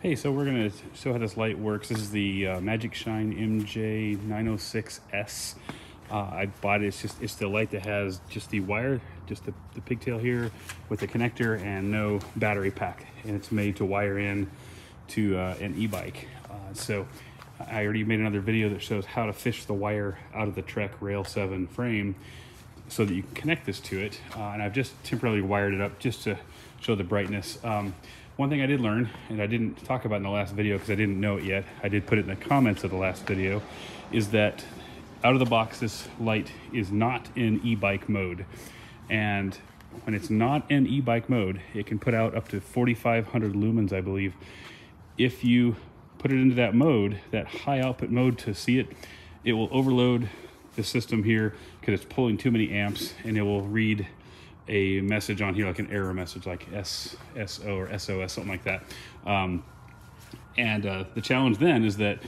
Hey, so we're gonna show how this light works. This is the MagicShine MJ906S. I bought it. It's the light that has just the wire, just the pigtail here with the connector and no battery pack. And it's made to wire in to an e-bike. So I already made another video that shows how to fish the wire out of the Trek Rail 7 frame so that you can connect this to it. And I've just temporarily wired it up just to show the brightness. One thing I did learn, and I didn't talk about in the last video because I didn't know it yet, I did put it in the comments of the last video, is that out of the box this light is not in e-bike mode. And when it's not in e-bike mode, it can put out up to 4,500 lumens, I believe. If you put it into that mode, that high output mode to see it, it will overload the system here because it's pulling too many amps, and it will read a message on here, like an error message, like SSO or SOS, something like that. The challenge then is that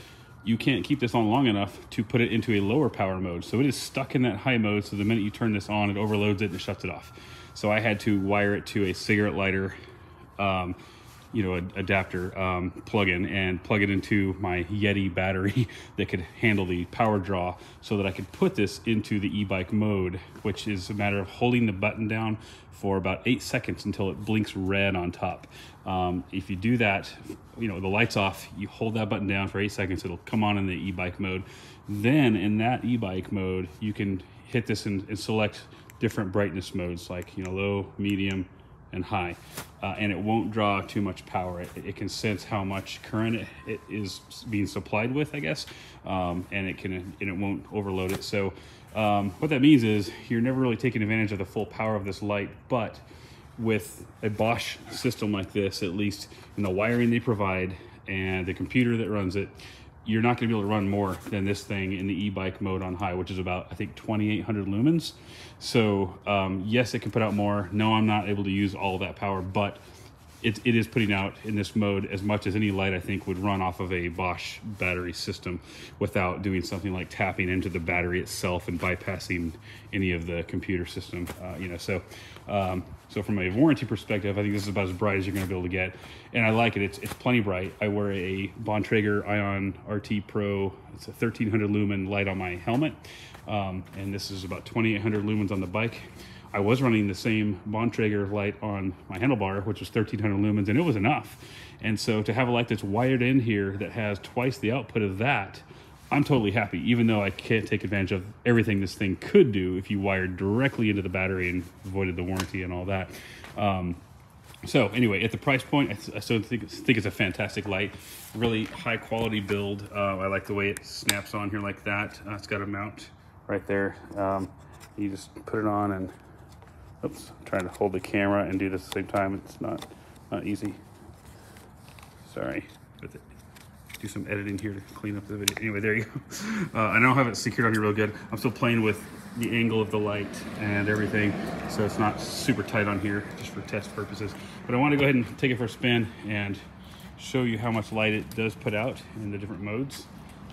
you can't keep this on long enough to put it into a lower power mode. So it is stuck in that high mode, so the minute you turn this on, it overloads it and shuts it off. So I had to wire it to a cigarette lighter adapter plug-in and plug it into my Yeti battery that could handle the power draw so that I could put this into the e-bike mode, which is a matter of holding the button down for about 8 seconds until it blinks red on top. If you do that, the light's off, you hold that button down for 8 seconds, it'll come on in the e-bike mode. Then in that e-bike mode, you can hit this and select different brightness modes like low, medium, and high, and it won't draw too much power. It can sense how much current it is being supplied with, I guess, and it won't overload it. So what that means is you're never really taking advantage of the full power of this light, but with a Bosch system like this, at least in the wiring they provide and the computer that runs it, you're not going to be able to run more than this thing in the e-bike mode on high, which is about, I think, 2,800 lumens. So yes, it can put out more. No, I'm not able to use all of that power, but it is putting out in this mode as much as any light I think would run off of a Bosch battery system without doing something like tapping into the battery itself and bypassing any of the computer system. So from a warranty perspective, I think this is about as bright as you're going to be able to get, and I like it. It's plenty bright. I wear a Bontrager Ion RT Pro. It's a 1,300 lumen light on my helmet, and this is about 2,800 lumens on the bike. I was running the same Bontrager light on my handlebar, which was 1,300 lumens, and it was enough. And so to have a light that's wired in here that has twice the output of that, I'm totally happy, even though I can't take advantage of everything this thing could do if you wired directly into the battery and avoided the warranty and all that. So anyway, at the price point, I still think it's a fantastic light. Really high quality build. I like the way it snaps on here like that. It's got a mount right there. You just put it on and, oops, I'm trying to hold the camera and do this at the same time. It's not easy. Sorry. Do some editing here to clean up the video. Anyway, there you go. I don't have it secured on here real good. I'm still playing with the angle of the light and everything, so it's not super tight on here, just for test purposes. But I want to go ahead and take it for a spin and show you how much light it does put out in the different modes.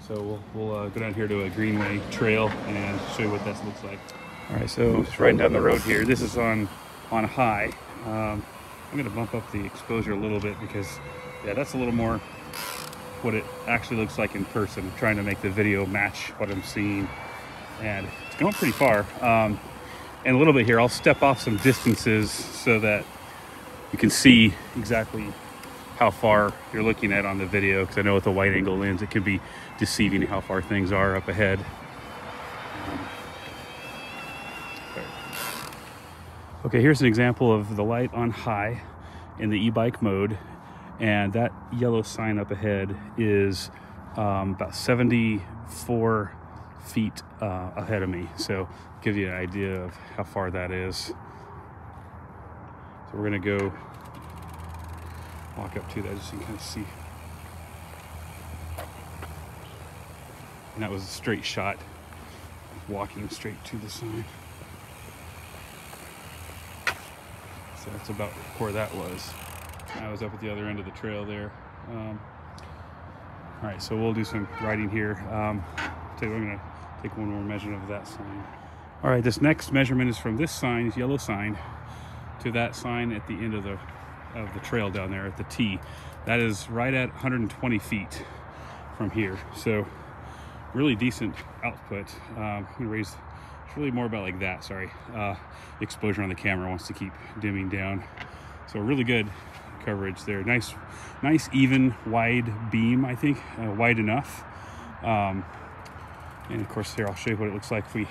So we'll go down here to a Greenway trail and show you what that looks like. All right, so just riding down the road here. This is on high. I'm going to bump up the exposure a little bit because, yeah, that's a little more what it actually looks like in person. I'm trying to make the video match what I'm seeing, and it's going pretty far. And a little bit here, I'll step off some distances so that you can see exactly how far you're looking at on the video, because I know with the wide angle lens it can be deceiving how far things are up ahead. Okay, here's an example of the light on high in the e-bike mode, and that yellow sign up ahead is about 74 feet ahead of me. So give you an idea of how far that is. So we're gonna go walk up to that just so you can kind of see. And that was a straight shot, walking straight to the sign. So that's about where that was. I was up at the other end of the trail there. All right, so we'll do some riding here. I'm gonna take one more measurement of that sign. All right, this next measurement is from this sign, this yellow sign, to that sign at the end of the of the trail down there at the T. That is right at 120 feet from here. So really decent output. I'm gonna raise, it's really more about like that, sorry. Exposure on the camera wants to keep dimming down. So really good coverage there. Nice even wide beam, I think, wide enough. And of course here, I'll show you what it looks like if we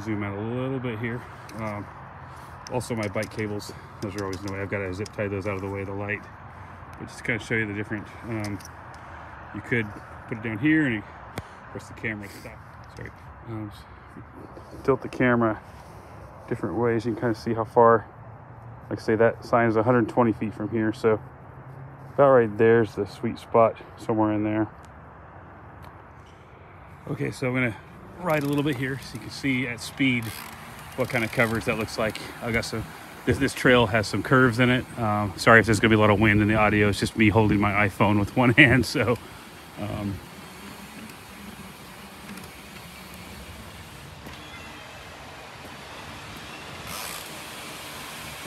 zoom out a little bit here. Also my bike cables, those are always in the way. I've got to zip tie those out of the way of the light. But just to kind of show you the different, you could put it down here and of course the camera stop. Sorry. Tilt the camera different ways. You can kind of see how far, like I say, that sign is 120 feet from here. So about right there's the sweet spot, somewhere in there. Okay, so I'm gonna ride a little bit here so you can see at speed what kind of coverage that looks like. I got some, this trail has some curves in it. Sorry if there's gonna be a lot of wind in the audio. It's just me holding my iPhone with one hand, so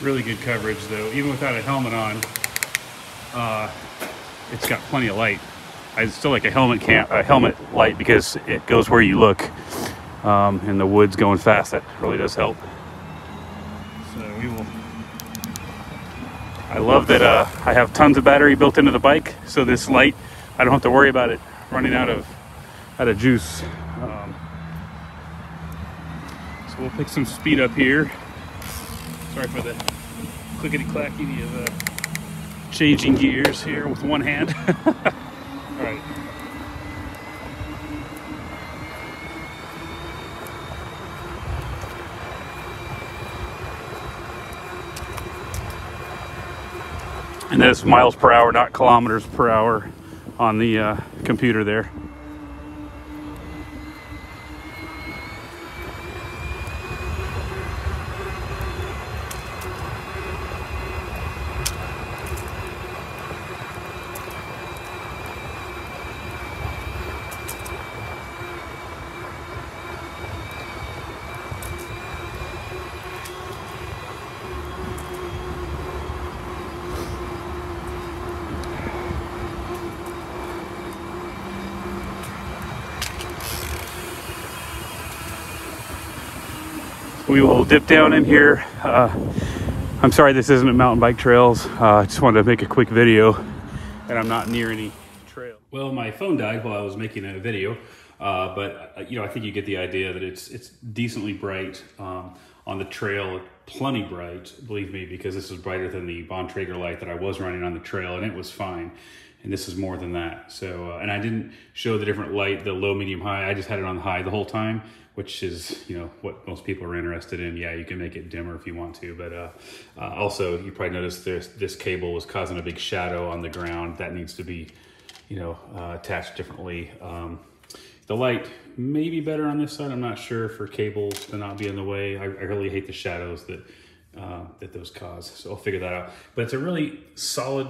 really good coverage though. Even without a helmet on, it's got plenty of light. I still like a helmet light because it goes where you look. In the woods going fast, that really does help. So we will. I love that I have tons of battery built into the bike, so this light, I don't have to worry about it running out of juice. So we'll pick some speed up here. Sorry for the clickety-clackety of changing gears here with one hand. All right. And that's miles per hour, not kilometers per hour on the computer there. We will dip down in here. I'm sorry this isn't a mountain bike trails. I just wanted to make a quick video and I'm not near any trail. Well, my phone died while I was making a video, but you know, I think you get the idea that it's decently bright on the trail, plenty bright, believe me, because this is brighter than the Bontrager light that I was running on the trail, and it was fine. And this is more than that. So, and I didn't show the different light, the low, medium, high. I just had it on high the whole time, which is, you know, what most people are interested in. Yeah, you can make it dimmer if you want to, but also you probably noticed this cable was causing a big shadow on the ground. That needs to be, you know, attached differently. The light may be better on this side. I'm not sure, for cables to not be in the way. I really hate the shadows that those cause. So I'll figure that out. But it's a really solid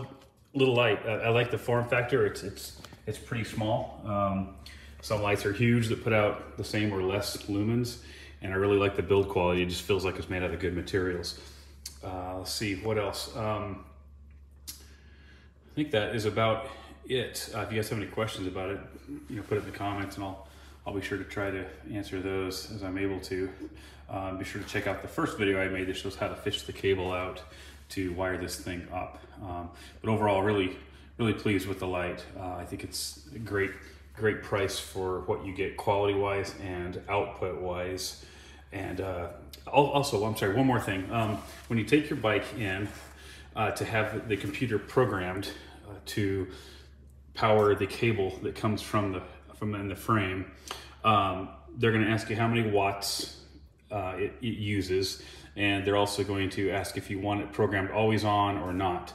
little light. I like the form factor. It's pretty small. Some lights are huge that put out the same or less lumens, and I really like the build quality. It just feels like it's made out of good materials. Let's see, what else? I think that is about it. If you guys have any questions about it, you know, put it in the comments, and I'll be sure to try to answer those as I'm able to. Be sure to check out the first video I made that shows how to fish the cable out to wire this thing up. But overall, really pleased with the light. I think it's a great price for what you get quality wise and output wise. And also, I'm sorry, one more thing. When you take your bike in to have the computer programmed to power the cable that comes from in the frame, they're going to ask you how many watts it uses, and they're also going to ask if you want it programmed always on or not.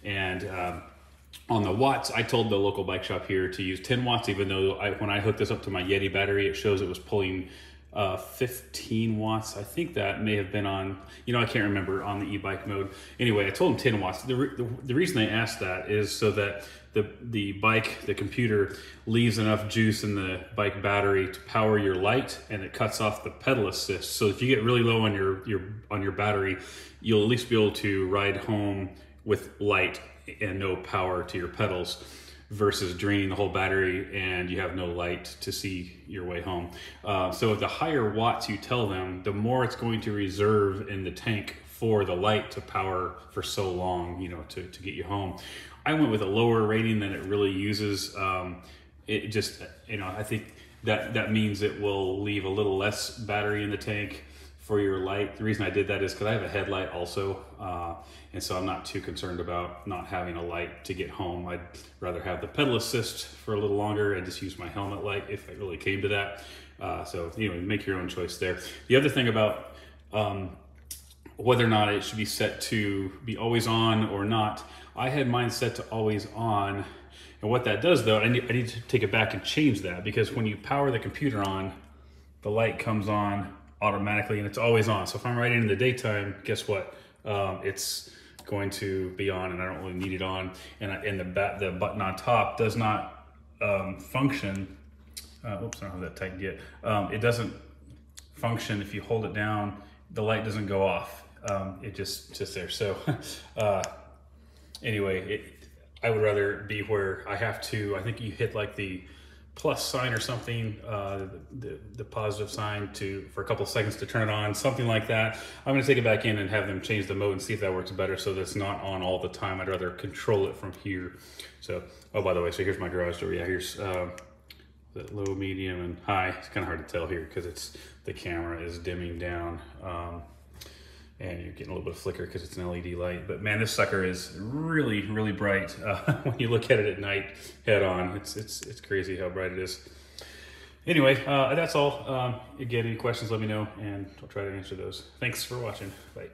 And on the watts, I told the local bike shop here to use 10 watts, even though when I hooked this up to my Yeti battery, it shows it was pulling 15 watts. I think that may have been on, you know, I can't remember, on the e-bike mode. Anyway, I told him 10 watts. The reason I asked that is so that the bike, the computer, leaves enough juice in the bike battery to power your light, and it cuts off the pedal assist. So if you get really low on your battery, you'll at least be able to ride home with light and no power to your pedals, versus draining the whole battery and you have no light to see your way home. So the higher watts you tell them, the more it's going to reserve in the tank for the light to power for so long, you know, to get you home. I went with a lower rating than it really uses. It just, you know, I think that means it will leave a little less battery in the tank for your light. The reason I did that is because I have a headlight also, and so I'm not too concerned about not having a light to get home. I'd rather have the pedal assist for a little longer and just use my helmet light if it really came to that. So, you know, make your own choice there. The other thing about whether or not it should be set to be always on or not, I had mine set to always on. And what that does, though, I need to take it back and change that, because when you power the computer on, the light comes on automatically and it's always on. So if I'm riding in the daytime, guess what? It's going to be on, and I don't really need it on. And the button on top does not function. Oops, I don't have that tightened yet. It doesn't function if you hold it down. The light doesn't go off. It just sits there. So anyway, I would rather be where I have to. I think you hit like the plus sign or something, the positive sign for a couple of seconds to turn it on, something like that. I'm gonna take it back in and have them change the mode and see if that works better, so that it's not on all the time. I'd rather control it from here. So, oh, by the way, so here's my garage door. Yeah, here's the low, medium, and high. It's kind of hard to tell here because the camera is dimming down. And you're getting a little bit of flicker because it's an LED light. But man, this sucker is really, really bright. When you look at it at night, head on, it's crazy how bright it is. Anyway, that's all. Again, any questions, let me know, and I'll try to answer those. Thanks for watching. Bye.